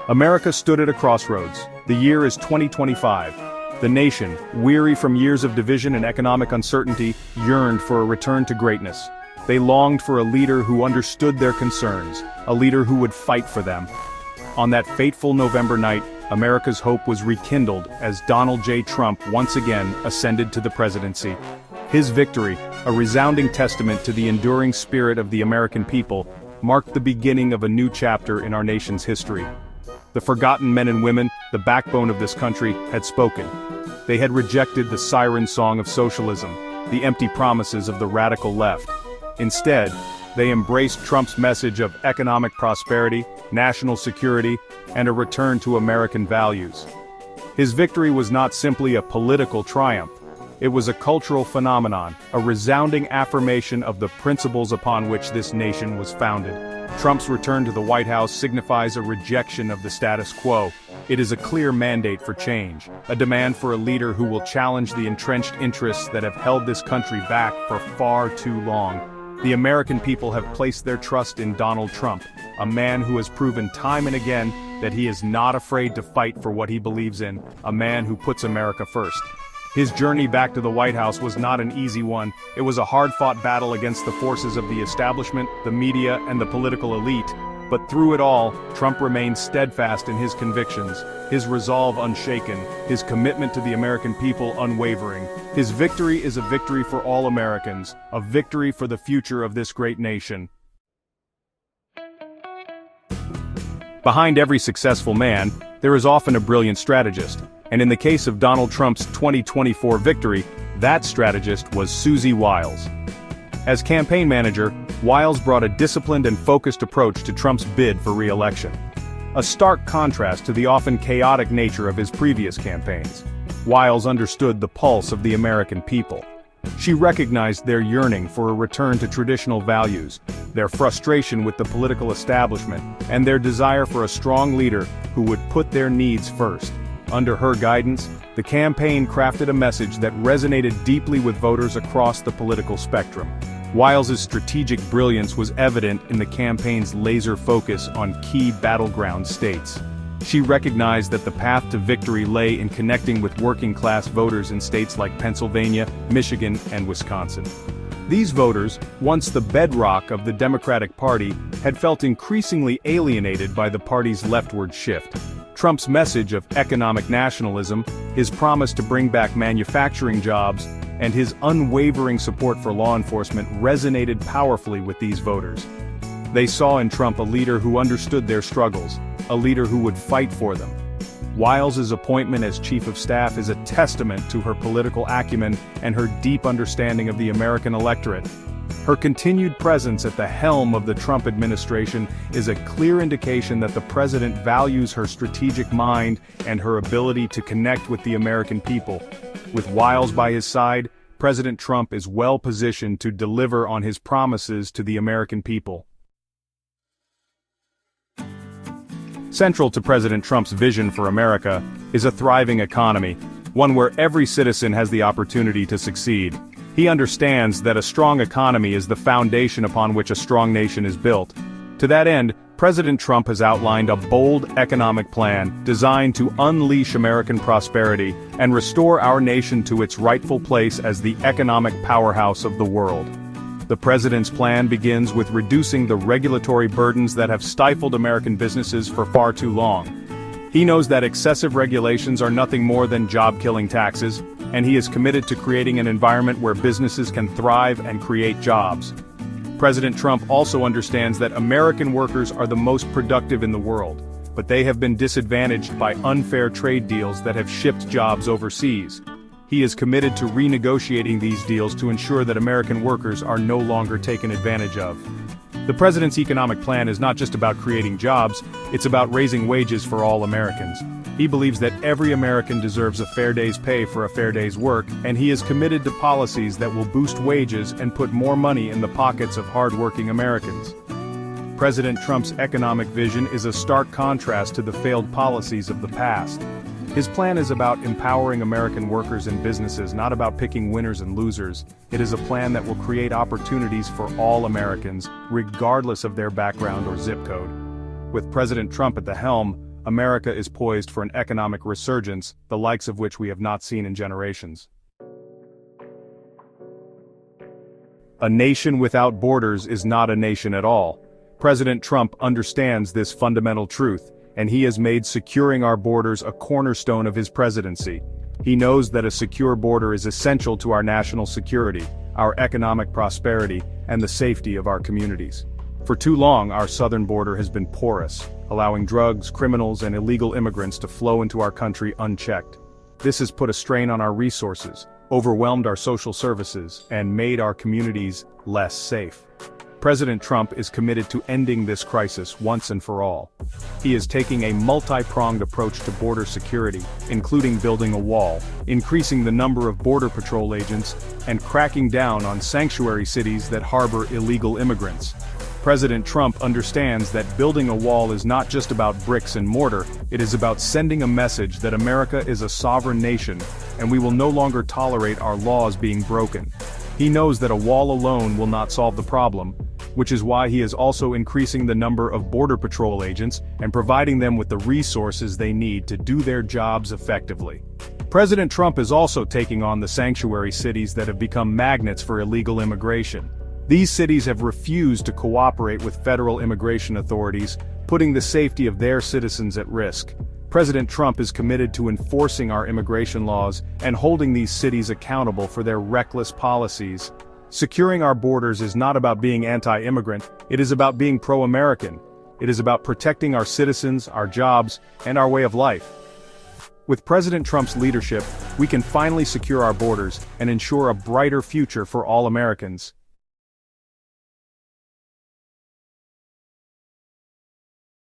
America stood at a crossroads. The year is 2025. The nation, weary from years of division and economic uncertainty, yearned for a return to greatness. They longed for a leader who understood their concerns, a leader who would fight for them. On that fateful November night, America's hope was rekindled as Donald J. Trump once again ascended to the presidency. His victory, a resounding testament to the enduring spirit of the American people, marked the beginning of a new chapter in our nation's history. The forgotten men and women, the backbone of this country, had spoken. They had rejected the siren song of socialism, the empty promises of the radical left. Instead, they embraced Trump's message of economic prosperity, national security, and a return to American values. His victory was not simply a political triumph. It was a cultural phenomenon, a resounding affirmation of the principles upon which this nation was founded. Trump's return to the White House signifies a rejection of the status quo. It is a clear mandate for change, a demand for a leader who will challenge the entrenched interests that have held this country back for far too long. The American people have placed their trust in Donald Trump, a man who has proven time and again that he is not afraid to fight for what he believes in, a man who puts America first. His journey back to the White House was not an easy one. It was a hard-fought battle against the forces of the establishment, the media, and the political elite. But through it all, Trump remained steadfast in his convictions, his resolve unshaken, his commitment to the American people unwavering. His victory is a victory for all Americans, a victory for the future of this great nation. Behind every successful man, there is often a brilliant strategist. And in the case of Donald Trump's 2024 victory, that strategist was Susie Wiles. As campaign manager, Wiles brought a disciplined and focused approach to Trump's bid for re-election. A stark contrast to the often chaotic nature of his previous campaigns. Wiles understood the pulse of the American people. She recognized their yearning for a return to traditional values, their frustration with the political establishment, and their desire for a strong leader who would put their needs first. Under her guidance, the campaign crafted a message that resonated deeply with voters across the political spectrum. Wiles's strategic brilliance was evident in the campaign's laser focus on key battleground states. She recognized that the path to victory lay in connecting with working-class voters in states like Pennsylvania, Michigan, and Wisconsin. These voters, once the bedrock of the Democratic Party, had felt increasingly alienated by the party's leftward shift. Trump's message of economic nationalism, his promise to bring back manufacturing jobs, and his unwavering support for law enforcement resonated powerfully with these voters. They saw in Trump a leader who understood their struggles, a leader who would fight for them. Wiles's appointment as chief of staff is a testament to her political acumen and her deep understanding of the American electorate. Her continued presence at the helm of the Trump administration is a clear indication that the president values her strategic mind and her ability to connect with the American people. With Wiles by his side, President Trump is well positioned to deliver on his promises to the American people. Central to President Trump's vision for America is a thriving economy, one where every citizen has the opportunity to succeed. He understands that a strong economy is the foundation upon which a strong nation is built. To that end, President Trump has outlined a bold economic plan designed to unleash American prosperity and restore our nation to its rightful place as the economic powerhouse of the world. The president's plan begins with reducing the regulatory burdens that have stifled American businesses for far too long. He knows that excessive regulations are nothing more than job-killing taxes, and he is committed to creating an environment where businesses can thrive and create jobs. President Trump also understands that American workers are the most productive in the world, but they have been disadvantaged by unfair trade deals that have shipped jobs overseas. He is committed to renegotiating these deals to ensure that American workers are no longer taken advantage of. The president's economic plan is not just about creating jobs, it's about raising wages for all Americans. He believes that every American deserves a fair day's pay for a fair day's work, and he is committed to policies that will boost wages and put more money in the pockets of hard-working Americans. President Trump's economic vision is a stark contrast to the failed policies of the past. His plan is about empowering American workers and businesses, not about picking winners and losers. It is a plan that will create opportunities for all Americans, regardless of their background or zip code. With President Trump at the helm, America is poised for an economic resurgence, the likes of which we have not seen in generations. A nation without borders is not a nation at all. President Trump understands this fundamental truth, and he has made securing our borders a cornerstone of his presidency. He knows that a secure border is essential to our national security, our economic prosperity, and the safety of our communities. For too long, our southern border has been porous, allowing drugs, criminals, and illegal immigrants to flow into our country unchecked. This has put a strain on our resources, overwhelmed our social services, and made our communities less safe. President Trump is committed to ending this crisis once and for all. He is taking a multi-pronged approach to border security, including building a wall, increasing the number of Border Patrol agents, and cracking down on sanctuary cities that harbor illegal immigrants. President Trump understands that building a wall is not just about bricks and mortar, it is about sending a message that America is a sovereign nation, and we will no longer tolerate our laws being broken. He knows that a wall alone will not solve the problem, which is why he is also increasing the number of Border Patrol agents and providing them with the resources they need to do their jobs effectively. President Trump is also taking on the sanctuary cities that have become magnets for illegal immigration. These cities have refused to cooperate with federal immigration authorities, putting the safety of their citizens at risk. President Trump is committed to enforcing our immigration laws and holding these cities accountable for their reckless policies. Securing our borders is not about being anti-immigrant, it is about being pro-American. It is about protecting our citizens, our jobs, and our way of life. With President Trump's leadership, we can finally secure our borders and ensure a brighter future for all Americans.